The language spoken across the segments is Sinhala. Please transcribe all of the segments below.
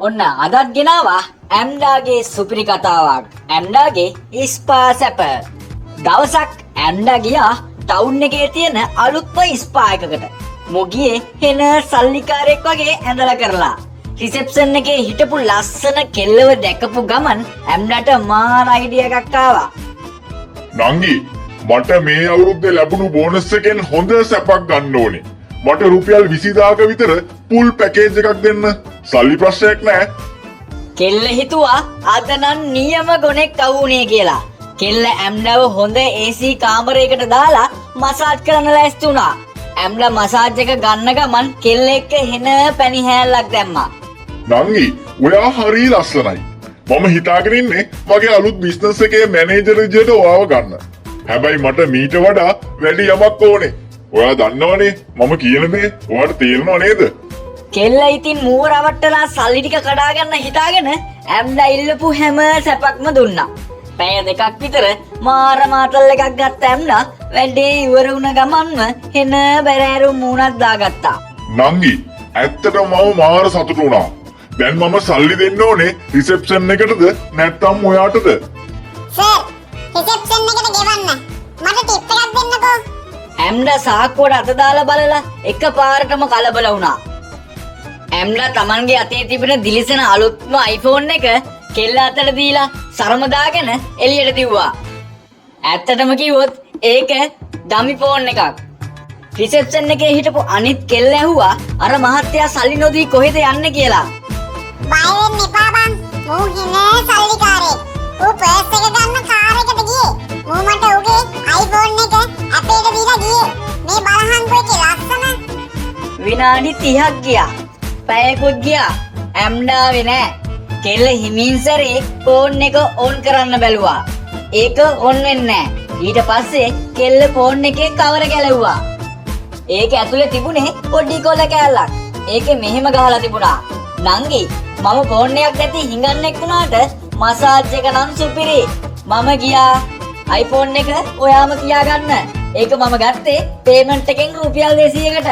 ඔන්න අදත් ගෙනාවා ඇම්ඩාගේ සුපිරි කතාවක්. ඇම්ඩාගේ ස්පා සැප. දවසක් ඇම්ඩා ගියා ටවුන් එකේ තියෙන අලුත්ම ස්පා එකකට. මොගියේ හෙන සල්ලිකාරයෙක් වගේ ඇඳලා කරලා. රිසෙප්ෂන් එකේ හිටපු ලස්සන කෙල්ලව දැකපු ගමන් ඇම්ඩාට මාර අයිඩියා එකක් ආවා. නංගි මට මේ අවුරුද්දේ ලැබුණු බෝනස් එකෙන් හොඳ සැපක් ගන්න ඕනේ. මට රුපියල් 20000ක විතර පුල් පැකේජ් එකක් දෙන්න. සල්ලි ප්‍රශ්නයක් නෑ. කෙල්ල හිතුවා අද නම් නියම ගොනෙක් අවුනේ කියලා. කෙල්ල ඇම්ඩාව හොඳ AC කාමරයකට දාලා මසාජ් කරන්න ලෑස්ති වුණා. ඇම්ඩා මසාජ් එක ගන්න ගමන් කෙල්ල එක්ක හෙන පැණි හැල්ලක් දැම්මා. නංගි ඔයා හරි ලස්සනයි. මම හිතාගෙන ඉන්නේ මගේ අලුත් බිස්නස් එකේ මැනේජර් විදියට ඔයාව ගන්න. හැබැයි මට මීට වඩා වැඩි යමක් ඕනේ. ඔයා දන්නවනේ මම කියන දේ ඔයාට තේරෙනව නේද? කෙල්ල ඉතින් මූව රවට්ටලා සල්ලි ටික කඩා ගන්න හිතාගෙන ඇම්ඩා ඉල්ලපු හැම සැපක්ම දුන්නා. පැය දෙකක් විතර මාර මාතල් එකක් ගත්ත ඇම්ඩා වැඩේ ඉවර වුණ ගමන්ම හෙන බැරෑරු මූණක් දාගත්තා. නංගි ඇත්තටම මම මාර සතුටු වුණා. දැන් මම සල්ලි දෙන්න ඕනේ රිසෙප්ෂන් එකටද නැත්නම් ඔයාටද? සර් රිසෙප්ෂන් එකට ගෙවන්න. මට ටිප් එකක් දෙන්නකෝ. ඇම්ඩා සාක්කුවට අත දාලා බලලා එකපාරටම කලබල වුණා. ඇම්ඩා තමන්ගේ අතේ තිබෙන දිලිසෙන අලුත්ම iPhone එක කෙල්ල අතට දීලා සරම දාගෙන එළියට දිව්වා. ඇත්තටම කිව්වොත් ඒක ඩමි ෆෝන් එකක්. රිසෙප්ෂන් එකේ හිටපු අනිත් කෙල්ල ඇහුවා අර මහත්තයා සල්ලි නොදී කොහෙද යන්නේ කියලා. බය වෙන්න එපා බං. මූ හිනේ සල්ලිකාරයෙක්. ඌ පර්ස් එක ගන්න කාර් එකට ගියේ. මූ මට ඌගේ iPhone එක අපේට දීලා ගියේ. මේ බලහන්කෝ එකේ ලස්සන. විනාඩි 30ක් ගියා. පැයකුත් ගියා. ඇම්ඩාවේ නෑ. කෙල්ල හිමින් සැරේ ෆෝන් එක ඔන් කරන්න බැලුවා. ඒක ඔන් වෙන්නේ නෑ. ඊට පස්සේ කෙල්ල ෆෝන් එකේ කවර ගැලවුවා. ඒක ඇතුලේ තිබුණේ පොඩි කොල කෑල්ලක්. ඒකේ මෙහෙම ගහලා තිබුණා. නංගි මම ෆෝන් එකක් නැති හිඟන්නෙක් වුණාට මසාජ් එක නම් සුපිරි. මම ගියා iPhone එක ඔයාම තියාගන්න. ඒක මම ගත්තේ පේමන්ට් එකෙන් රුපියල් 200කට.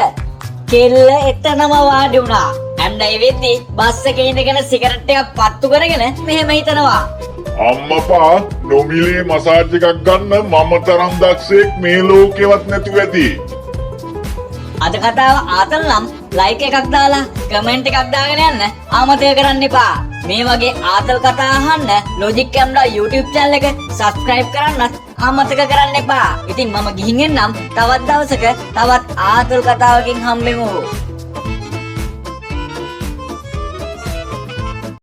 කෙල්ල එතනම වාඩි වුණා. ඇම්ඩයි වෙද්දි බස් එකේ ඉඳගෙන සිගරට් එකක් පත්තු කරගෙන මෙහෙම හිතනවා. අම්මපා නොමිලේ මසාජ් එකක් ගන්න මම තරම් දක්ෂයෙක් මේ ලෝකෙවත් නැතුව ඇති. අද කතාව ආතල් නම් ලයික් එකක් දාලා කමෙන්ට් එකක් දාගෙන යන්න අමතක කරන්න එපා. මේ වගේ ආතල් කතා අහන්න ලොජික් ඇම්ඩා YouTube channel එක subscribe කරන්නත් අමතක කරන්න එපා. ඉතින් මම ගිහින් එන්නම් තවත් දවසක තවත් ආතල් කතාවකින් හම්බෙමු.